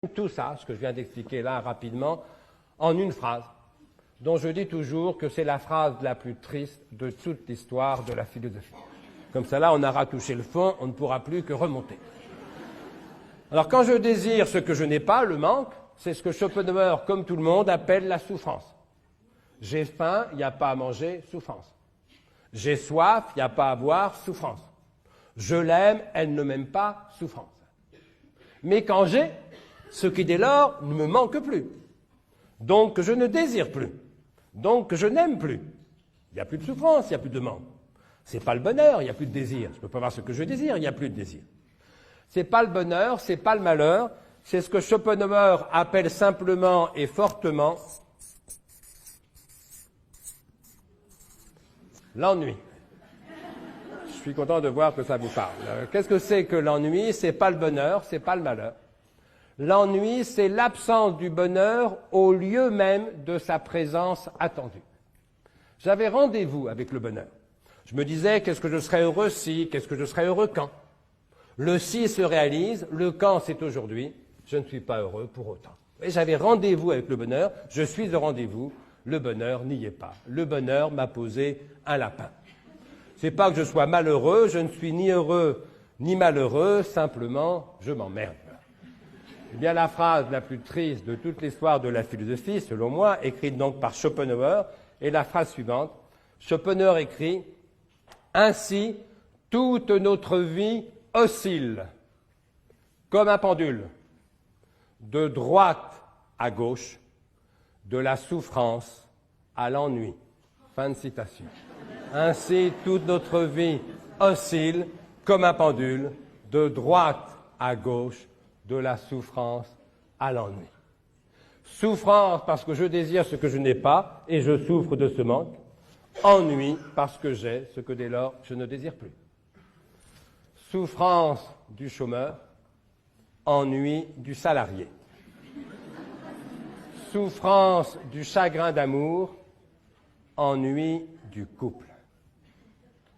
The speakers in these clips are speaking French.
tout ça, ce que je viens d'expliquer là rapidement, en une phrase, dont je dis toujours que c'est la phrase la plus triste de toute l'histoire de la philosophie. Comme ça, là, on aura touché le fond, on ne pourra plus que remonter. Alors, quand je désire ce que je n'ai pas, le manque, c'est ce que Schopenhauer, comme tout le monde, appelle la souffrance. J'ai faim, il n'y a pas à manger, souffrance. J'ai soif, il n'y a pas à boire, souffrance. Je l'aime, elle ne m'aime pas, souffrance. Mais quand j'ai, ce qui dès lors ne me manque plus. Donc je ne désire plus. Donc je n'aime plus. Il n'y a plus de souffrance, il n'y a plus de manque. C'est pas le bonheur, il n'y a plus de désir. Je ne peux pas avoir ce que je désire, il n'y a plus de désir. C'est pas le bonheur, c'est pas le malheur, c'est ce que Schopenhauer appelle simplement et fortement l'ennui. Je suis content de voir que ça vous parle. Qu'est-ce que c'est que l'ennui? C'est pas le bonheur, c'est pas le malheur. L'ennui, c'est l'absence du bonheur au lieu même de sa présence attendue. J'avais rendez-vous avec le bonheur. Je me disais, qu'est-ce que je serais heureux si, qu'est-ce que je serais heureux quand? Le si se réalise, le quand c'est aujourd'hui, je ne suis pas heureux pour autant. Et j'avais rendez-vous avec le bonheur, je suis au rendez-vous, le bonheur n'y est pas. Le bonheur m'a posé un lapin. C'est pas que je sois malheureux, je ne suis ni heureux ni malheureux, simplement je m'emmerde. Eh bien, la phrase la plus triste de toute l'histoire de la philosophie, selon moi, écrite donc par Schopenhauer, est la phrase suivante. Schopenhauer écrit « Ainsi, toute notre vie oscille, comme un pendule, de droite à gauche, de la souffrance à l'ennui. » Fin de citation. Ainsi, toute notre vie oscille, comme un pendule, de droite à gauche, de la souffrance à l'ennui. Souffrance parce que je désire ce que je n'ai pas et je souffre de ce manque. Ennui parce que j'ai ce que dès lors je ne désire plus. Souffrance du chômeur, ennui du salarié. Souffrance du chagrin d'amour, ennui du couple.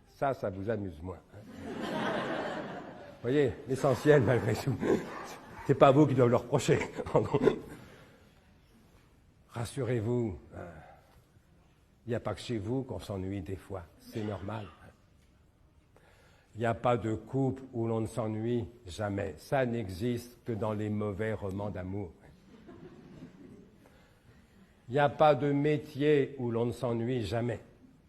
Ça vous amuse moins. Vous voyez, l'essentiel malgré tout, c'est pas vous qui doivent le reprocher. Rassurez-vous, il n'y a pas que chez vous qu'on s'ennuie des fois, c'est normal. Il n'y a pas de couple où l'on ne s'ennuie jamais. Ça n'existe que dans les mauvais romans d'amour. Il n'y a pas de métier où l'on ne s'ennuie jamais.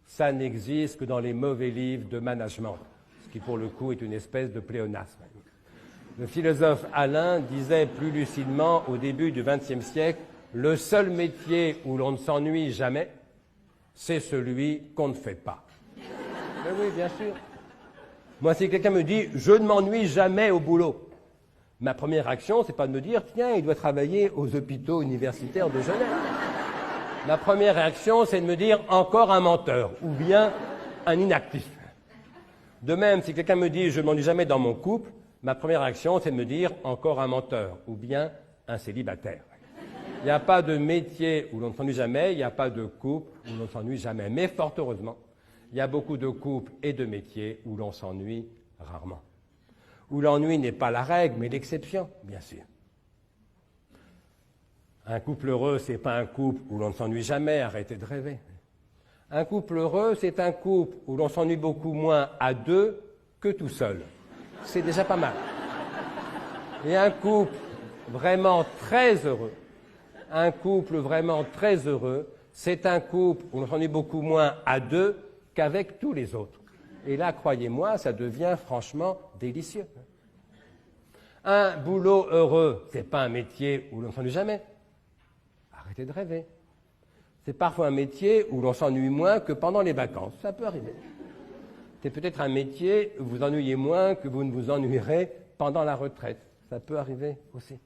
Ça n'existe que dans les mauvais livres de management, ce qui pour le coup est une espèce de pléonasme. Le philosophe Alain disait plus lucidement au début du XXe siècle, le seul métier où l'on ne s'ennuie jamais, c'est celui qu'on ne fait pas. Mais oui, bien sûr. Moi, si quelqu'un me dit « je ne m'ennuie jamais au boulot », ma première action, c'est pas de me dire « tiens, il doit travailler aux hôpitaux universitaires de Genève ». Ma première réaction, c'est de me dire « encore un menteur » ou bien un inactif. De même, si quelqu'un me dit « je ne m'ennuie jamais dans mon couple », ma première réaction, c'est de me dire « encore un menteur » ou bien un célibataire. Il n'y a pas de métier où l'on ne s'ennuie jamais, il n'y a pas de couple où l'on ne s'ennuie jamais. Mais fort heureusement, il y a beaucoup de couples et de métiers où l'on s'ennuie rarement. Où l'ennui n'est pas la règle, mais l'exception, bien sûr. Un couple heureux, ce n'est pas un couple où l'on ne s'ennuie jamais, arrêtez de rêver. Un couple heureux, c'est un couple où l'on s'ennuie beaucoup moins à deux que tout seul. C'est déjà pas mal. Et un couple vraiment très heureux, c'est un couple où l'on s'ennuie beaucoup moins à deux qu'avec tous les autres. Et là, croyez-moi, ça devient franchement délicieux. Un boulot heureux, ce n'est pas un métier où l'on ne s'ennuie jamais. Arrêtez de rêver. C'est parfois un métier où l'on s'ennuie moins que pendant les vacances. Ça peut arriver. C'est peut-être un métier où vous ennuyez moins que vous ne vous ennuierez pendant la retraite. Ça peut arriver aussi.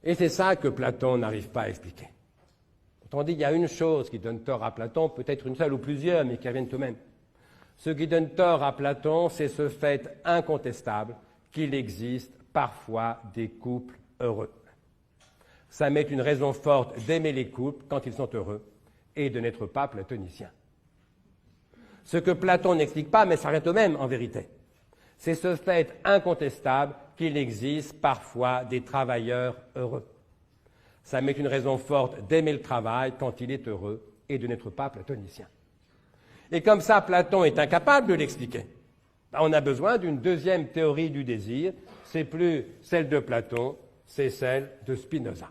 Et c'est ça que Platon n'arrive pas à expliquer. Autrement dit, il y a une chose qui donne tort à Platon, peut-être une seule ou plusieurs, mais qui reviennent tout de même. Ce qui donne tort à Platon, c'est ce fait incontestable qu'il existe parfois des couples heureux. Ça met une raison forte d'aimer les couples quand ils sont heureux et de n'être pas platonicien. Ce que Platon n'explique pas, mais ça reste au même en vérité, c'est ce fait incontestable qu'il existe parfois des travailleurs heureux. Ça m'est une raison forte d'aimer le travail quand il est heureux et de n'être pas platonicien. Et comme ça, Platon est incapable de l'expliquer. On a besoin d'une deuxième théorie du désir. C'est plus celle de Platon, c'est celle de Spinoza.